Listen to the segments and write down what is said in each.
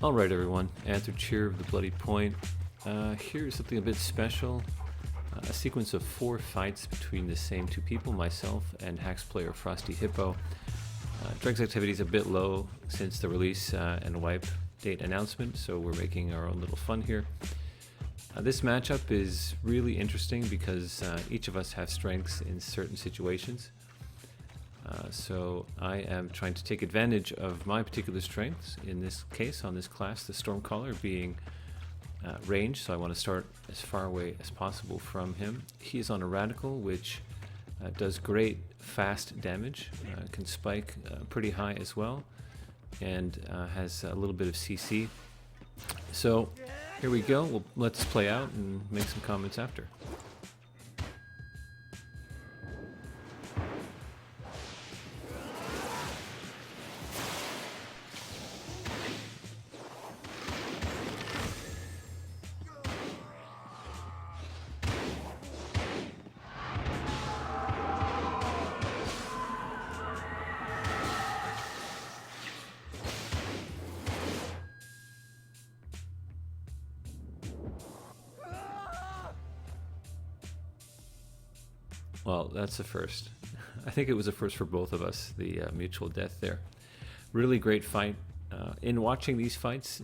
Alright everyone, Anther Cheer of the Bloody Point. Here's something a bit special. A sequence of 4 fights between the same 2 people, myself and Hacks player FrostyHippo. Dregs activity is a bit low since the release and wipe date announcement, so we're making our own little fun here. This matchup is really interesting because each of us have strengths in certain situations. So I am trying to take advantage of my particular strengths, in this case, on this class, the Stormcaller being range, so I want to start as far away as possible from him. He is on a Radical, which does great fast damage, can spike pretty high as well, and has a little bit of CC. So here we go, we'll let this play out and make some comments after. Well, that's a first. I think it was a first for both of us, the mutual death there. Really great fight. In watching these fights,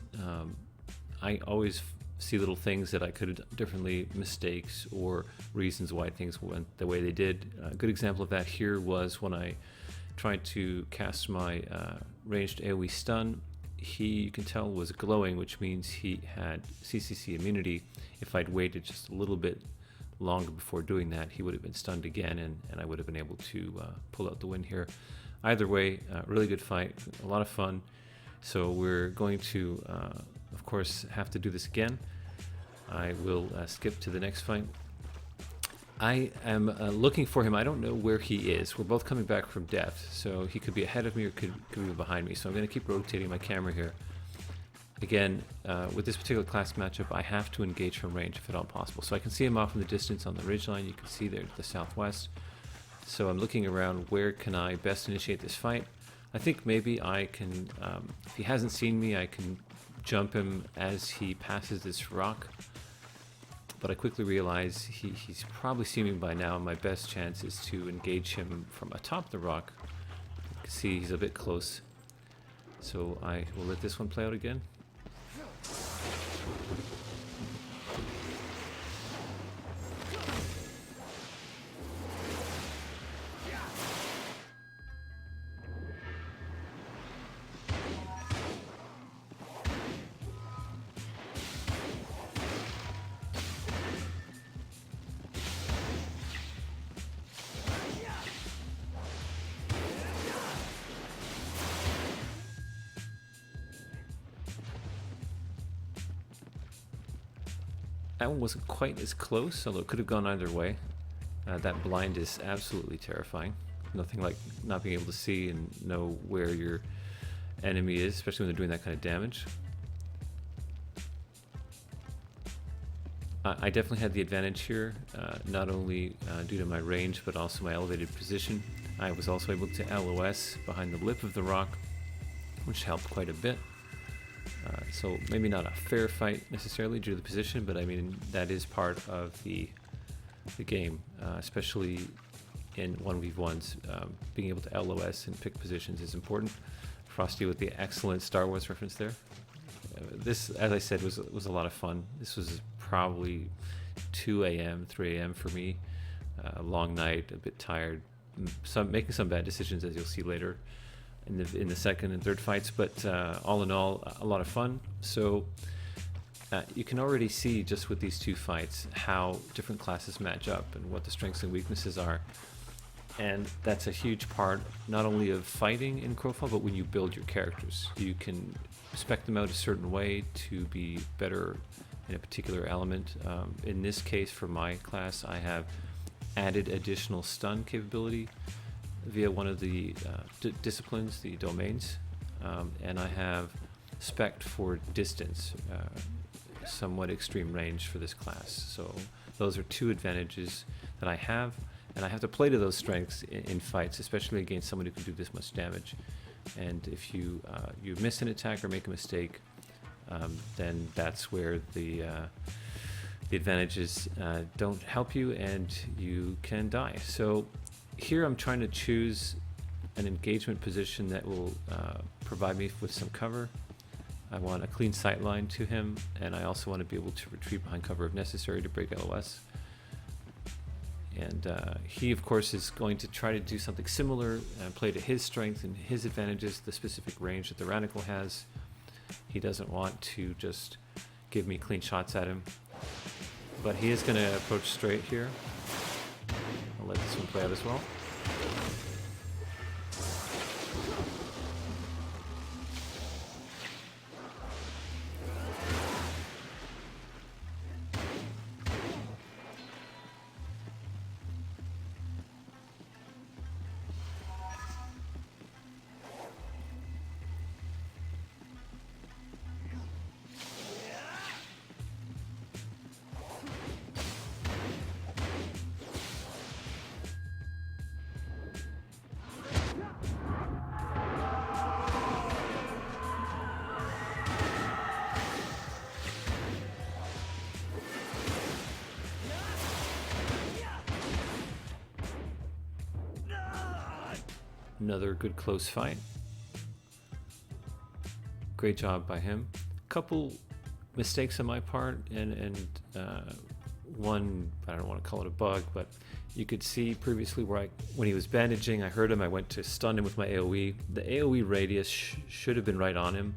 I always see little things that I could have done differently, mistakes or reasons why things went the way they did. A good example of that here was when I tried to cast my ranged AoE stun. He, you can tell, was glowing, which means he had CCC immunity. If I'd waited just a little bit longer before doing that, he would have been stunned again, and I would have been able to pull out the win here. Either way, really good fight, a lot of fun. So we're going to, of course, have to do this again. I will skip to the next fight. I am looking for him. I don't know where he is. We're both coming back from death, so he could be ahead of me or could be behind me. So I'm going to keep rotating my camera here. Again, with this particular class matchup, I have to engage from range if at all possible. So I can see him off in the distance on the ridgeline. You can see there to the southwest. So I'm looking around, where can I best initiate this fight? I think maybe I can, if he hasn't seen me, I can jump him as he passes this rock. But I quickly realize he's probably seen me by now, and my best chance is to engage him from atop the rock. You can see he's a bit close. So I will let this one play out again. That one wasn't quite as close, although it could have gone either way. That blind is absolutely terrifying. Nothing like not being able to see and know where your enemy is, especially when they're doing that kind of damage. I definitely had the advantage here, not only due to my range, but also my elevated position. I was also able to LOS behind the lip of the rock, which helped quite a bit. So maybe not a fair fight necessarily due to the position, but I mean that is part of the game, especially in 1v1s. Being able to LOS and pick positions is important. Frosty with the excellent Star Wars reference there. This, as I said, was a lot of fun. This was probably 2 a.m., 3 a.m. for me. A long night, a bit tired, making some bad decisions, as you'll see later in the second and third fights, but all in all, a lot of fun. So you can already see just with these 2 fights how different classes match up and what the strengths and weaknesses are, and that's a huge part not only of fighting in Crowfall, but when you build your characters. You can spec them out a certain way to be better in a particular element. In this case, for my class, I have added additional stun capability via one of the disciplines, the domains, and I have spec'd for distance, somewhat extreme range for this class. So those are 2 advantages that I have, and I have to play to those strengths in fights, especially against someone who can do this much damage. And if you miss an attack or make a mistake, then that's where the advantages don't help you and you can die. So here I'm trying to choose an engagement position that will provide me with some cover. I want a clean sight line to him, and I also want to be able to retreat behind cover if necessary to break LOS. And he, of course, is going to try to do something similar and play to his strength and his advantages, the specific range that the Radical has. He doesn't want to just give me clean shots at him. But he is going to approach straight here. I'll let this one play out as well. Another good close fight. Great job by him. Couple mistakes on my part, and one, I don't want to call it a bug, but you could see previously where when he was bandaging, I heard him, I went to stun him with my AoE. The AoE radius should have been right on him,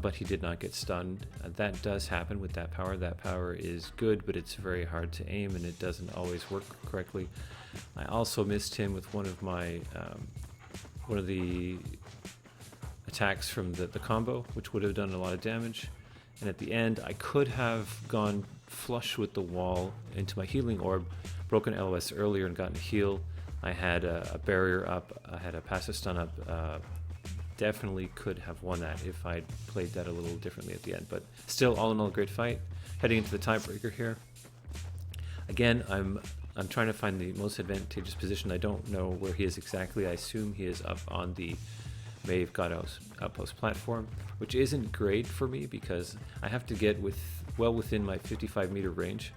but he did not get stunned. That does happen with that power. That power is good, but it's very hard to aim and it doesn't always work correctly. I also missed him with one of my one of the attacks from the combo, which would have done a lot of damage. And at the end, I could have gone flush with the wall into my healing orb, broken LOS earlier and gotten a heal. I had a barrier up, I had a passive stun up. Definitely could have won that if I'd played that a little differently at the end. But still, all in all, a great fight. Heading into the tiebreaker here. Again, I'm trying to find the most advantageous position. I don't know where he is exactly. I assume he is up on the Maeve God Outpost platform, which isn't great for me because I have to get well within my 55-meter range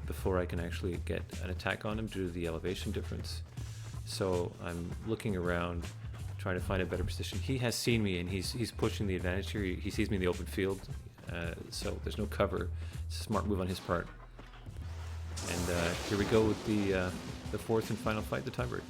before I can actually get an attack on him due to the elevation difference. So I'm looking around, trying to find a better position. He has seen me and he's pushing the advantage here. He sees me in the open field, so there's no cover. It's a smart move on his part. And here we go with the fourth and final fight, the tiebreaker.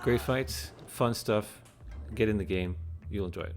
Great fights, fun stuff. Get in the game. You'll enjoy it.